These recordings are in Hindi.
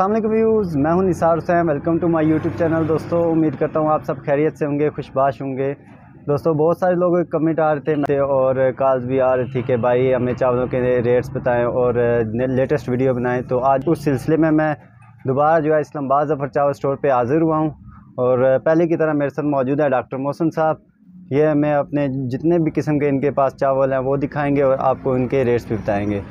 अस्सलाम वालेकुम व्यूज़, मैं हूं Nisar Hussain. Welcome to my YouTube channel. दोस्तों उम्मीद करता हूं आप सब खैरियत से होंगे, खुशबाश होंगे। दोस्तों बहुत सारे लोगों के कमेंट आ रहे थे और कॉल्स भी आ रही थी कि भाई हमें चावलों के रेट्स बताएं और लेटेस्ट वीडियो बनाएं। तो आज उस सिलसिले में मैं दोबारा जो है इस्लामाबाद ज़फ़र चावल स्टोर पर हाज़िर हुआ हूँ और पहले की तरह मेरे साथ मौजूद है डॉक्टर मोहसिन साहब। ये हमें अपने जितने भी किस्म के इनके पास चावल हैं वो दिखाएँगे और आपको इनके रेट्स भी बताएँगे।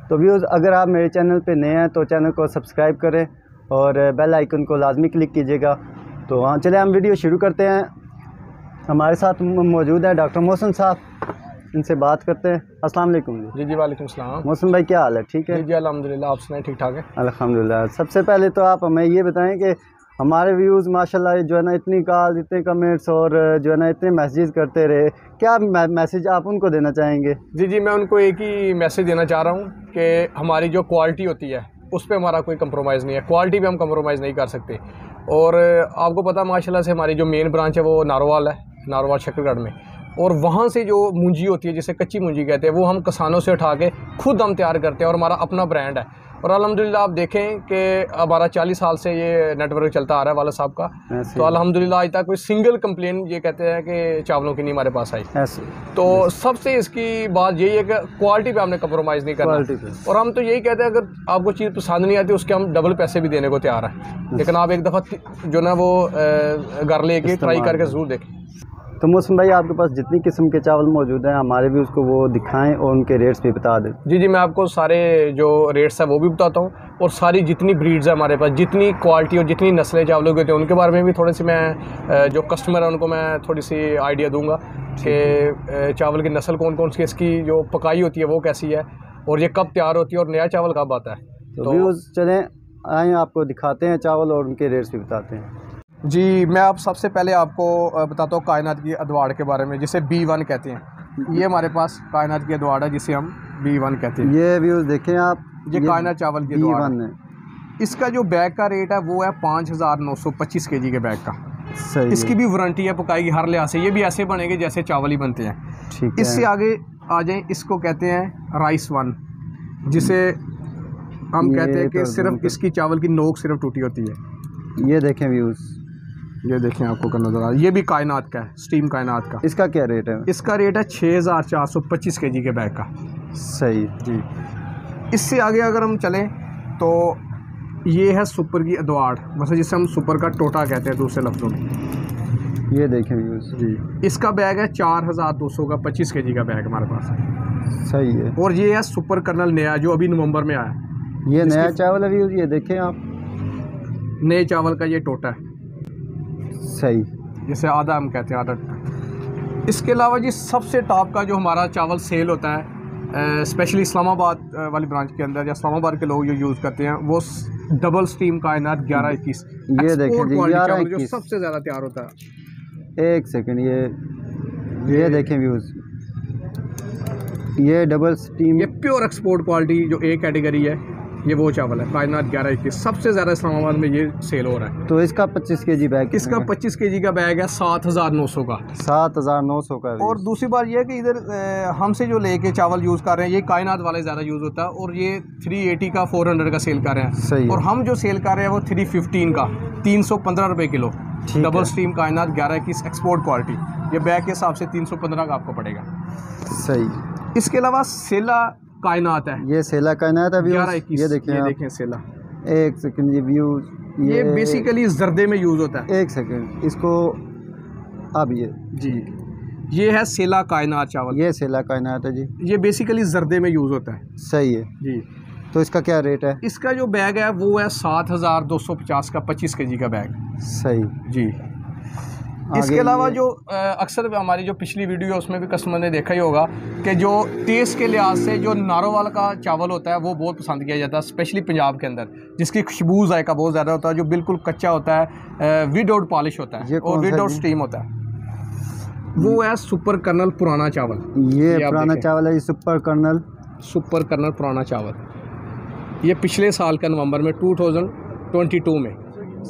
तो व्यूज़, अगर आप मेरे चैनल पे नए हैं तो चैनल को सब्सक्राइब करें और बेल आइकन को लाजमी क्लिक कीजिएगा। तो हाँ, चले हम वीडियो शुरू करते हैं। हमारे साथ मौजूद है डॉक्टर मोहसिन साहब, इनसे बात करते हैं। अस्सलाम वालेकुम जी। जी वालेकुम सलाम। मोहसिन भाई, क्या हाल है? ठीक है जी अल्हम्दुलिल्लाह, आप सुनाएं? ठीक ठाक है अल्हम्दुलिल्लाह। सबसे पहले तो आप हमें ये बताएं कि हमारे व्यूज़ माशाल्लाह जो है ना इतनी कॉल, इतने कमेंट्स और जो है ना इतने मैसेज करते रहे, क्या मैसेज आप उनको देना चाहेंगे? जी, मैं उनको एक ही मैसेज देना चाह रहा हूँ कि हमारी जो क्वालिटी होती है उस पर हमारा कोई कंप्रोमाइज़ नहीं है। क्वालिटी पे हम कंप्रोमाइज़ नहीं कर सकते। और आपको पता माशाल्लाह से हमारी जो मेन ब्रांच है वो नारोवाल है, नारोवाल शक्करगढ़ में। और वहाँ से जो मूंजी होती है, जिसे कच्ची मूंजी कहते हैं, वो हम किसानों से उठा के खुद हम तैयार करते हैं और हमारा अपना ब्रांड है। और अल्हम्दुलिल्लाह आप देखें कि हमारा 40 साल से ये नेटवर्क चलता आ रहा है वाला साहब का। तो अल्हम्दुलिल्लाह आज तक कोई सिंगल कंप्लेन ये कहते हैं कि चावलों की नहीं हमारे पास आई। तो सबसे इसकी बात यही है कि क्वालिटी पे हमने कंप्रोमाइज़ नहीं करना। और हम तो यही कहते हैं अगर आपको चीज़ पसंद नहीं आती उसके हम डबल पैसे भी देने को तैयार हैं, लेकिन आप एक दफ़ा जो ना वो घर लेके ट्राई करके ज़रूर देखें। तो मोहसिन भाई, आपके पास जितनी किस्म के चावल मौजूद हैं हमारे भी उसको वो दिखाएं और उनके रेट्स भी बता दें। जी, मैं आपको सारे जो रेट्स हैं वो भी बताता हूँ और सारी जितनी ब्रीड्स है हमारे पास, जितनी क्वालिटी और जितनी नस्लें चावलों की होती हैं उनके बारे में भी थोड़ी सी मैं जो कस्टमर है उनको मैं थोड़ी सी आइडिया दूँगा कि चावल की नस्ल कौन कौन सी, इसकी जो पकाई होती है वो कैसी है और ये कब तैयार होती है और नया चावल कब आता है। तो व्यूज़ चलें आए आपको दिखाते हैं चावल और उनके रेट्स भी बताते हैं। जी, मैं आप सबसे पहले आपको बताता हूँ कायनात की अदवाड़ के बारे में, जिसे B1 कहते हैं। ये हमारे पास कायनात की अदवाड़ है जिसे हम B1 कहते हैं। ये व्यूज़ देखें आप, ये कायनात चावल की अदवाड़ है। इसका जो बैग का रेट है वो है 5925 kg के बैग का। सही। इसकी भी वारंटी है पकाई की हर लिहाज से। ये भी ऐसे बनेंगे जैसे चावल ही बनते हैं। ठीक है। इससे आगे आ जाए, इसको कहते हैं राइस 1, जिसे हम कहते हैं कि सिर्फ इसकी चावल की नोक सिर्फ टूटी होती है। ये देखें व्यूज़, ये देखें आपको कर नजर आ रहा है, ये भी कायनात का है, स्टीम कायनात का। इसका क्या रेट है? इसका रेट है 6425 kg के बैग का। सही जी। इससे आगे अगर हम चलें तो ये है सुपर की अदवाड़, मतलब जिसे हम सुपर का टोटा कहते हैं दूसरे लफ्ज़ों में। ये देखें व्यूज़ जी, इसका बैग है 4200 का 25 kg का बैग हमारे पास। सही है। और ये है सुपर कर्नल नया, जो अभी नवंबर में आया। ये नया चावल है व्यूज़, ये देखें आप, नए चावल का ये टोटा है। सही। जैसे आधा हम कहते हैं, आधा। इसके अलावा जी सबसे टॉप का जो हमारा चावल सेल होता है स्पेशली इस्लामाबाद वाली ब्रांच के अंदर, या इस्लामाबाद के लोग जो यूज़ करते हैं, वो डबल स्टीम कायनात 1121। ये देखें जी, 1121 जो सबसे ज़्यादा तैयार होता है। एक सेकंड, ये देखें व्यूज़, ये डबल स्टीम, ये प्योर एक्सपोर्ट क्वालिटी जो A कैटेगरी है, ये वो चावल है कायनात 1121। सबसे ज़्यादा इस्लामाबाद में ये सेल हो रहा है। तो इसका 25 kg बैग, इसका 25 kg का बैग है 7900 का। 7900 का। और दूसरी बात ये है कि इधर हमसे जो लेके चावल यूज़ कर रहे हैं, ये कायनात वाले ज़्यादा यूज़ होता है और ये 380 का 400 का सेल कर रहे हैं। सही। और हम जो सेल कर रहे हैं वो 315 का 315 रुपये किलो डबल स्टीम कायनात 1121 एक्सपोर्ट क्वालिटी। ये बैग के हिसाब से 315 का आपको पड़ेगा। सही। इसके अलावा सेला कायनात है, ये सेला कायनात है, 1121। ये देखें सेला। एक सेकंड, ये व्यू, ये बेसिकली जर्दे में यूज़ होता है। एक सेकंड इसको, अब ये जी, ये है सेला कायनात चावल। ये सेला कायनात है जी। ये बेसिकली जर्दे में यूज़ होता है। सही है जी। तो इसका क्या रेट है? इसका जो बैग है वो है 7250 का 25 kg का बैग। सही जी। इसके अलावा जो अक्सर हमारी जो पिछली वीडियो है उसमें भी कस्टमर ने देखा ही होगा कि जो टेस्ट के लिहाज से जो नारोवाल का चावल होता है वो बहुत पसंद किया जाता है, स्पेशली पंजाब के अंदर, जिसकी खुशबू जायका बहुत ज़्यादा होता है, जो बिल्कुल कच्चा होता है, विदाउट पॉलिश होता है और विदाउट स्टीम होता है। वो है सुपर कर्नल पुराना चावल। ये पुराना चावल है, ये सुपर कर्नल पुराना चावल। ये पिछले साल का नवंबर में 2022 में।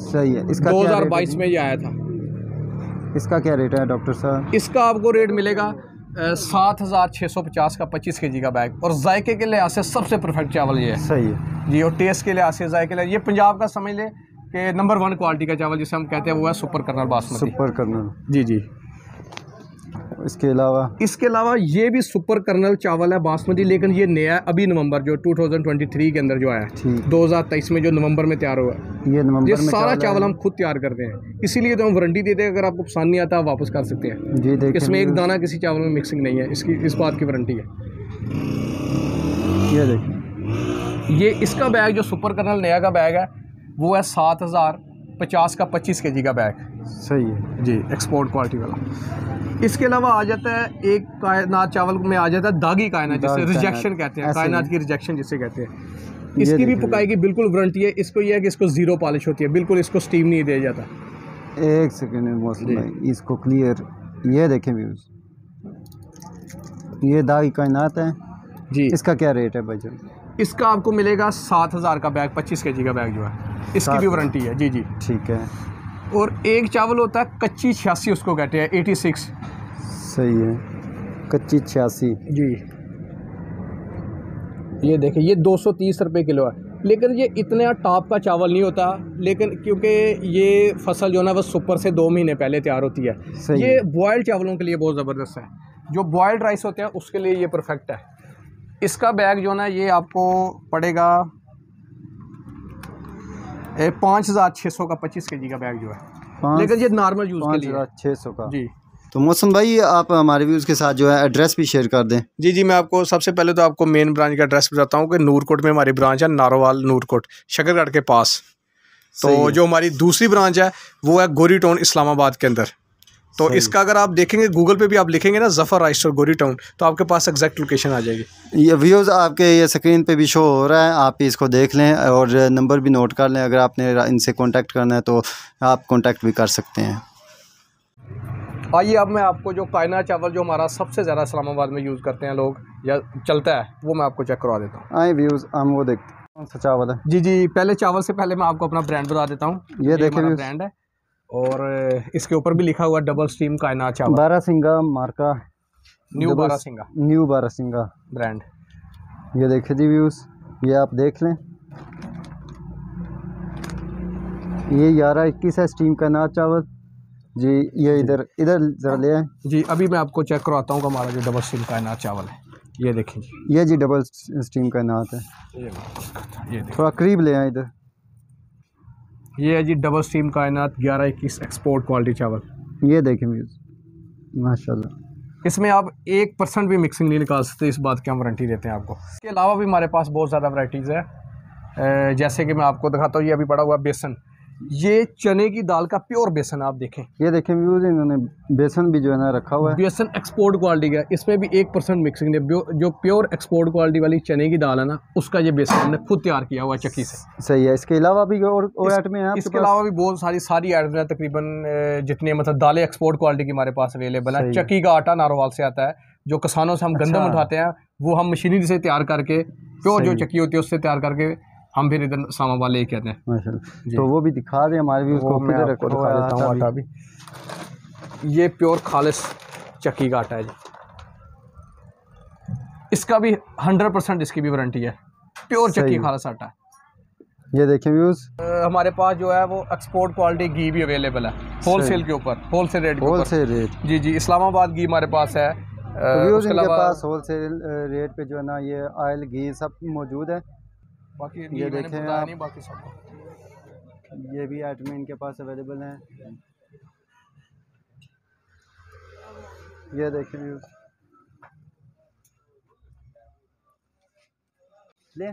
सही है। इसका 2022 में ये आया था। इसका क्या रेट है डॉक्टर साहब? इसका आपको रेट मिलेगा 7,650 का 25 kg का बैग, और जायके के लिहाज से सबसे परफेक्ट चावल ये है। सही है जी, और टेस्ट के लिहाज से, जायके के लिए ये पंजाब का समझ ले कि नंबर 1 क्वालिटी का चावल जिसे हम कहते हैं वो है super kernel basmati. Super kernel. जी जी। इसके अलावा ये भी सुपर कर्नल चावल है बासमती, लेकिन ये नया अभी नवंबर जो 2023 के अंदर जो आया है, 2023 में जो नवंबर में तैयार हुआ है, ये सारा चावल हम खुद तैयार करते हैं, इसीलिए तो हम वारंटी देते हैं। अगर आपको पसंद नहीं आता आप वापस कर सकते हैं जी। देखिए इसमें एक दाना किसी चावल में मिक्सिंग नहीं है, इसकी इस बात की वारंटी है। ये देखिए, ये इसका बैग जो सुपर कर्नल नया का बैग है वो है 7,050 का 25 kg का बैग। सही है जी, एक्सपोर्ट क्वालिटी वाला। इसके अलावा आ जाता है एक कायनात चावल में आ जाता है दागी कायनात, जिसे रिजेक्शन कहते हैं, कायनात की रिजेक्शन जिसे कहते हैं। इसकी भी पकाई की बिल्कुल वारंटी है। इसको ये है कि इसको जीरो पॉलिश होती है, बिल्कुल इसको स्टीम नहीं दिया जाता। एक सेकंड मौसम भाई, इसको क्लियर, ये देखें व्यूज, ये दागी कायनात है जी। इसका क्या रेट है भाईजान? इसका आपको मिलेगा 7,000 का बैग, 25 kg का बैग जो है, इसकी भी वारंटी है। जी जी, ठीक है। और एक चावल होता है कच्ची 86, उसको कहते हैं 86। सही है, कच्ची 86 जी। ये देखिए, ये 230 रुपये किलो है, लेकिन ये इतना टॉप का चावल नहीं होता, लेकिन क्योंकि ये फसल जो है ना वो सुपर से 2 महीने पहले तैयार होती है। ये बॉयल्ड चावलों के लिए बहुत ज़बरदस्त है, जो बॉयल्ड राइस होते हैं उसके लिए ये परफेक्ट है। इसका बैग जो है ना ये आपको पड़ेगा 5,600 का 25 kg का बैग जो है, लेकिन ये नॉर्मल यूज़ के लिए 5,600 का। जी। तो मौसम भाई आप हमारे व्यूज़ के साथ जो है एड्रेस भी शेयर कर दें। जी जी, मैं आपको सबसे पहले तो आपको मेन ब्रांच का एड्रेस बताता हूँ कि नूरकोट में हमारी ब्रांच है, नारोवाल नूरकोट शकरगढ़ के पास। तो जो हमारी दूसरी ब्रांच है वो है गोरी टाउन इस्लामाबाद के अंदर। तो इसका अगर आप देखेंगे गूगल पे भी आप लिखेंगे ना जफ़र राइस स्टोर गोरी टाउन, तो आपके पास एग्जैक्ट लोकेशन आ जाएगी। ये व्यूज़ आपके ये स्क्रीन पे भी शो हो रहा है, आप इसको देख लें और नंबर भी नोट कर लें। अगर आपने इनसे कांटेक्ट करना है तो आप कांटेक्ट भी कर सकते हैं। आइए अब मैं आपको जो कायनात चावल जो हमारा सबसे ज़्यादा इस्लामाबाद में यूज़ करते हैं लोग या चलता है वो मैं आपको चेक करवा देता हूँ। आए व्यूज़ हम वो देखते हैं कौन सा चावल है। जी जी, पहले चावल से पहले मैं आपको अपना ब्रांड बता देता हूँ। ये देखिए ब्रांड है और इसके ऊपर भी लिखा हुआ डबल स्टीम कायनात चावल, बारासिंगा मार्का, न्यू बारासिंगा ब्रांड। ये देखिए जी व्यूज़, ये आप देख लें, ये 11-21 है स्टीम कायनात चावल जी। ये इधर ज़रा ले आए जी। अभी मैं आपको चेक करवाता हूँ कि हमारा जो डबल स्टीम कायनात चावल है, ये देखिए ये जी डबल स्टीम कायनात है। ये थोड़ा करीब ले आए इधर। ये है जी डबल स्टीम कायनात 11-21 एक्सपोर्ट क्वालिटी चावल। ये देखें व्यूज़, माशाल्लाह। इसमें आप 1% भी मिक्सिंग नहीं निकाल सकते, इस बात की हम वारंटी देते हैं आपको। इसके अलावा भी हमारे पास बहुत ज़्यादा वैराइटीज़ है, जैसे कि मैं आपको दिखाता हूँ। ये अभी पड़ा हुआ बेसन, ये चने की दाल का प्योर बेसन, आप देखें। ये देखें व्यूज़, इन्होंने बेसन भी जो है ना रखा हुआ है, बेसन एक्सपोर्ट क्वालिटी का, इसमें भी 1% मिक्सिंग नहीं। जो प्योर एक्सपोर्ट क्वालिटी वाली चने की दाल है ना, उसका ये बेसन हमने खुद तैयार किया हुआ चक्की से। सही है। इसके अलावा भी और आइटमें हैं? इसके अलावा भी बहुत सारी आइटमें हैं, तकरीबन जितने मतलब दालें एक्सपोर्ट क्वालिटी की हमारे पास अवेलेबल है। चक्की का आटा नारोवाल से आता है, जो किसानों से हम गंदम उठाते हैं वो हम मशीनरी से तैयार करके, प्योर जो चक्की होती है उससे तैयार करके हम फिर इधर इस्लामाबाद लेके आते हैं। माशाल्लाह। तो वो भी दिखा दें हमारे भी, उसको मैं आपको दिखा देता हूँ आटा भी। ये प्योर खालिस चक्की का आटा है जी, इसका भी 100% इसकी भी वारंटी है, प्योर चक्की खालिस आटा है। ये देखें व्यूज़, हमारे पास जो है वो एक्सपोर्ट क्वालिटी घी भी अवेलेबल है, होलसेल के ऊपर, होलसेल रेट के ऊपर। Wholesale rate? जी जी, इस्लामाबाद घी हमारे पास है। तो व्यूज़ इनके पास होलसेल रेट पे जो है ना ये ऑयल घी सब मौजूद है। बाकी ये देखें आप, नहीं, बाकी सब ये भी आइटमें इनके पास अवेलेबल हैं। ये देखें व्यूज़, ले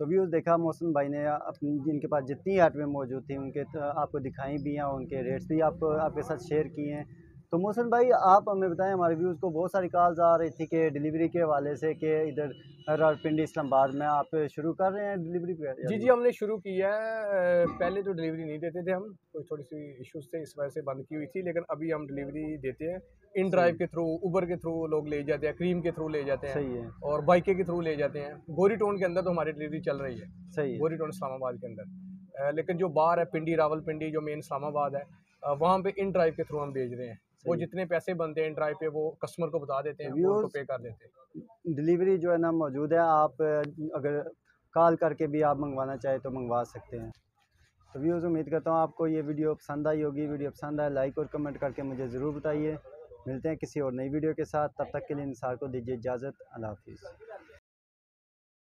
तो व्यूज़ देखा मौसम भाई ने अपनी जिनके पास जितनी आइटमें मौजूद थी उनके आपको दिखाई भी हैं, उनके रेट्स भी आपको आपके साथ शेयर किए हैं। तो मौसम भाई आप हमें बताएं, हमारे व्यूज़ को बहुत सारी कॉल्स आ रही थी कि डिलीवरी के हवाले से कि इधर रावलपिंडी इस्लामाबाद में आप शुरू कर रहे हैं डिलीवरी पे? जी जी, हमने शुरू किया है। पहले तो डिलीवरी नहीं देते थे हम, कोई थोड़ी सी इश्यूज थे इस वजह से बंद की हुई थी, लेकिन अभी हम डिलीवरी देते हैं। इन ड्राइव के थ्रू, उबर के थ्रू लोग ले जाते हैं, क्रीम के थ्रू ले जाते हैं। सही है। और बाइके के थ्रू ले जाते हैं। गोरी टाउन के अंदर तो हमारी डिलीवरी चल रही है। सही है। गोरी टाउन इस्लामाबाद के अंदर, लेकिन जो बाहर है पिंडी रावलपिंडी जो मेन इस्लामाबाद है, वहाँ पे इन ड्राइव के थ्रू हम भेज रहे हैं। वो सही। जितने पैसे बनते हैं ड्राइव पे वो कस्टमर को बता देते हैं, वो उनको व्यूज़ पे कर देते हैं। डिलीवरी जो है ना मौजूद है, आप अगर कॉल करके भी आप मंगवाना चाहें तो मंगवा सकते हैं। तो व्यूज़ उम्मीद करता हूँ आपको ये वीडियो पसंद आई होगी। वीडियो पसंद आए लाइक और कमेंट करके मुझे ज़रूर बताइए। मिलते हैं किसी और नई वीडियो के साथ, तब तक के लिए निसार को दीजिए इजाज़त। अल्लाह हाफ़िज़।